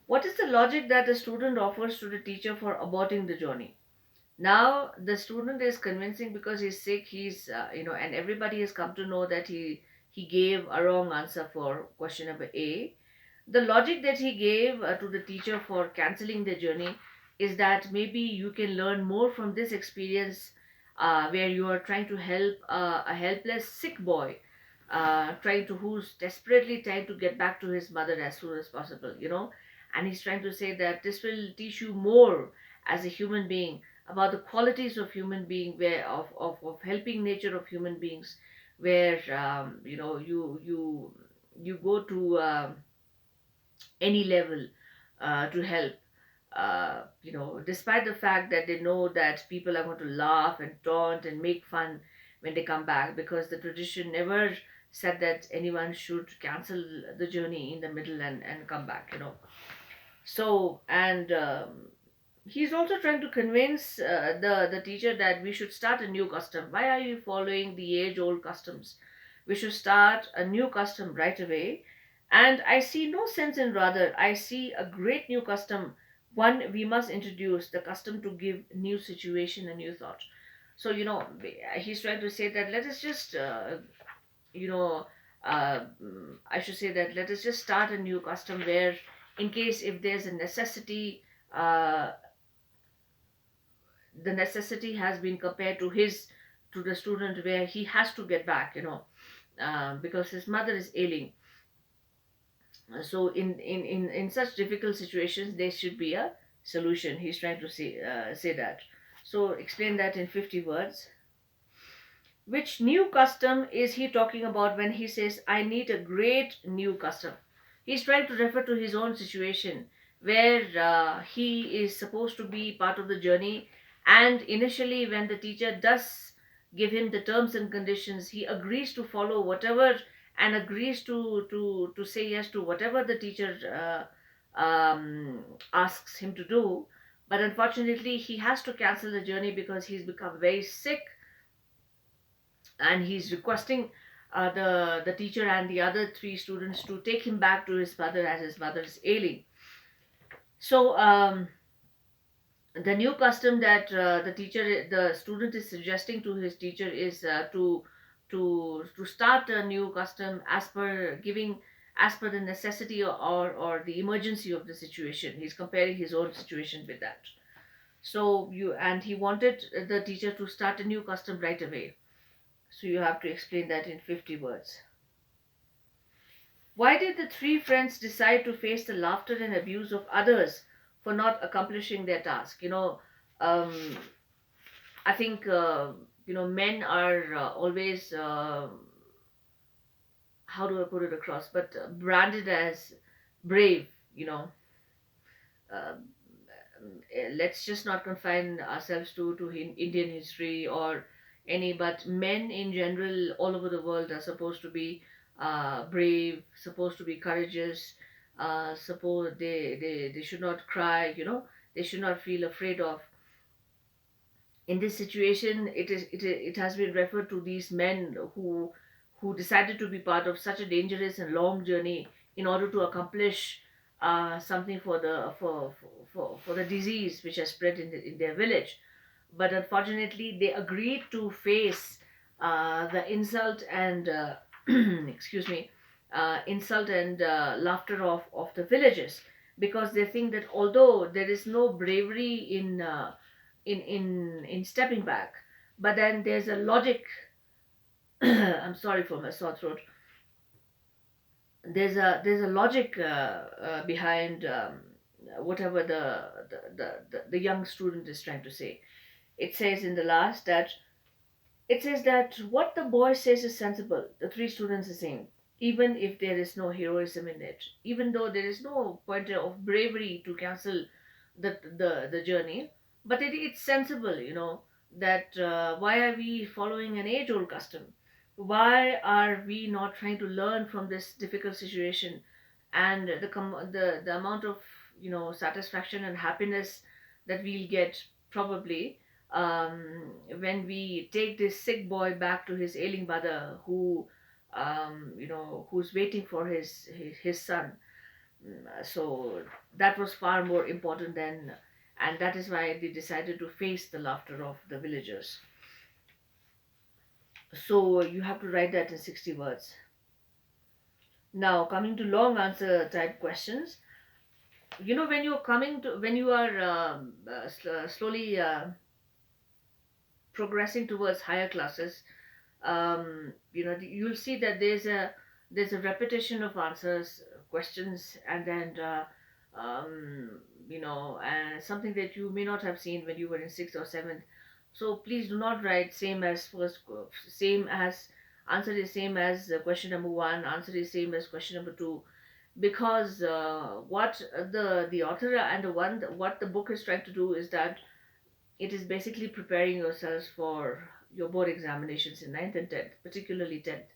What is the logic that the student offers to the teacher for aborting the journey? Now the student is convincing because he's sick. And everybody has come to know that he gave a wrong answer for question number A. The logic that he gave to the teacher for canceling the journey is that maybe you can learn more from this experience, where you are trying to help a helpless sick boy, trying to who's desperately trying to get back to his mother as soon as possible, and he's trying to say that this will teach you more as a human being about the qualities of human being, where of helping nature of human beings, where you go to any level to help, despite the fact that they know that people are going to laugh and taunt and make fun when they come back, because the tradition never said that anyone should cancel the journey in the middle and come back, so, and he's also trying to convince the teacher that we should start a new custom. Why are you following the age old customs? We should start a new custom right away. And I see no sense in rather. I see a great new custom. One, we must introduce the custom to give new situation and new thought. So, he's trying to say that let us just, you know, I should say that let us just start a new custom where, in case if there's a necessity, uh, the necessity has been compared to the student, where he has to get back, because his mother is ailing. So in such difficult situations there should be a solution. He's trying to say that. So explain that in 50 words. Which new custom is he talking about when he says I need a great new custom? He's trying to refer to his own situation, where he is supposed to be part of the journey, and initially when the teacher does give him the terms and conditions, he agrees to follow whatever, and agrees to say yes to whatever the teacher asks him to do. But unfortunately he has to cancel the journey because he's become very sick, and he's requesting the teacher and the other three students to take him back to his mother, as his mother is ailing. So the new custom that the student is suggesting to his teacher is to start a new custom as per the necessity, or the emergency of the situation. He's comparing his own situation with that. So he wanted the teacher to start a new custom right away. So you have to explain that in 50 words. Why did the three friends decide to face the laughter and abuse of others for not accomplishing their task? Um, I think, men are always, how do I put it across, but branded as brave, Uh, let's just not confine ourselves to Indian history or any, but men in general all over the world are supposed to be brave, supposed to be courageous, suppose they should not cry, they should not feel afraid of. In this situation, it has been referred to these men who decided to be part of such a dangerous and long journey in order to accomplish something for the disease which has spread in their village. But unfortunately they agreed to face the insult and excuse me, insult and laughter of the villagers, because they think that although there is no bravery in stepping back, but then there's a logic. I'm sorry for my sore throat. There's a logic behind whatever the young student is trying to say. It says in the last that it says that what the boy says is sensible. The three students are saying, even if there is no heroism in it, even though there is no pointer of bravery to cancel the journey, but it's sensible, that why are we following an age-old custom? Why are we not trying to learn from this difficult situation, and the amount of satisfaction and happiness that we'll get probably when we take this sick boy back to his ailing mother, who's waiting for his son. So that was far more important than, and that is why they decided to face the laughter of the villagers. So you have to write that in 60 words. Now, coming to long answer type questions, when you're coming to, when you are slowly progressing towards higher classes, you'll see that there's a repetition of answers, questions, and then and something that you may not have seen when you were in sixth or seventh. So please do not write same as first, same as answer is same as question number one, answer is same as question number two, because what the author and what the book is trying to do is that it is basically preparing yourselves for your board examinations in ninth and 10th, particularly 10th.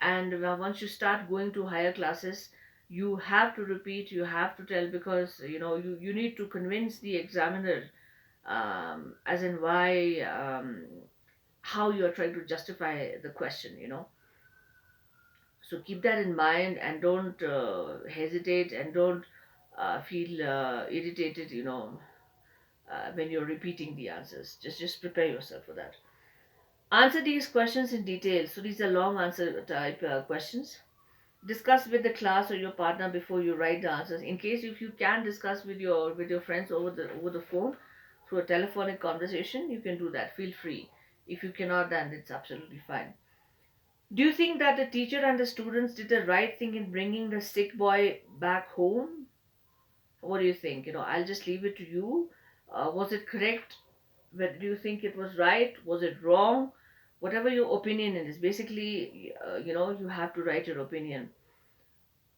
And once you start going to higher classes, you have to repeat, you have to tell, because you need to convince the examiner, as in why, how you are trying to justify the question. So keep that in mind, and don't hesitate, and don't feel irritated, when you're repeating the answers. Just prepare yourself for that. Answer these questions in detail. So these are long answer type questions. Discuss with the class or your partner before you write the answers. In case if you can discuss with your friends over the phone through a telephonic conversation, you can do that. Feel free. If you cannot, then it's absolutely fine. Do you think that the teacher and the students did the right thing in bringing the sick boy back home? What do you think? I'll just leave it to you. Was it correct? Whether do you think it was right? Was it wrong? Whatever your opinion is, basically, you have to write your opinion.